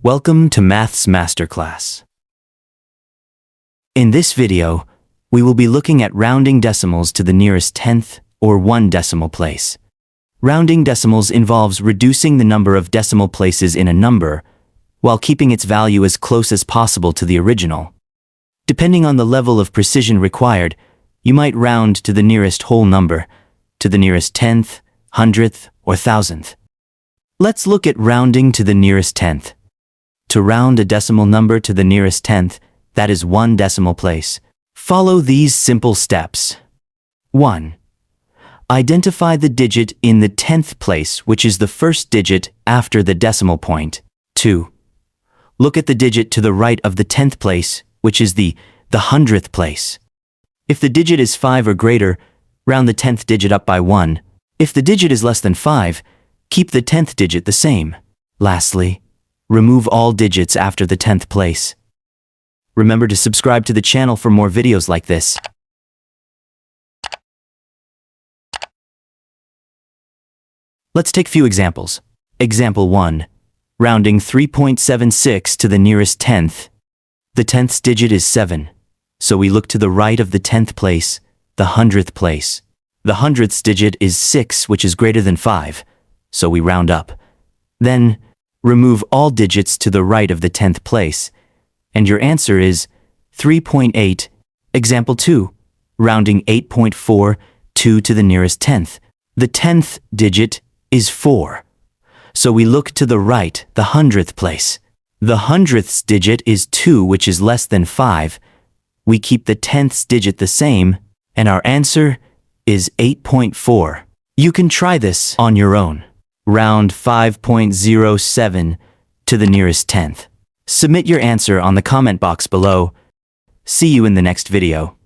Welcome to Maths Masterclass. In this video, we will be looking at rounding decimals to the nearest tenth or 1 decimal place. Rounding decimals involves reducing the number of decimal places in a number while keeping its value as close as possible to the original. Depending on the level of precision required, you might round to the nearest whole number, to the nearest tenth, hundredth, or thousandth. Let's look at rounding to the nearest tenth. To round a decimal number to the nearest tenth, that is 1 decimal place, follow these simple steps. 1. Identify the digit in the tenth place, which is the first digit after the decimal point. 2. Look at the digit to the right of the tenth place, which is the hundredth place. If the digit is 5 or greater, round the 10th digit up by 1. If the digit is less than 5, keep the 10th digit the same. Lastly, remove all digits after the 10th place. Remember to subscribe to the channel for more videos like this. Let's take few examples. Example 1. Rounding 3.76 to the nearest tenth. The 10th digit is 7, so we look to the right of the 10th place, the 100th place. The 100th digit is 6, which is greater than 5, so we round up. Then, remove all digits to the right of the 10th place, and your answer is 3.8. Example 2. Rounding 8.42 to the nearest tenth. The 10th digit is 4, so we look to the right, the 100th place. The 100th digit is 2, which is less than 5. We keep the 10th digit the same, and our answer is 8.4. You can try this on your own. Round 5.07 to the nearest tenth. Submit your answer on the comment box below. See you in the next video.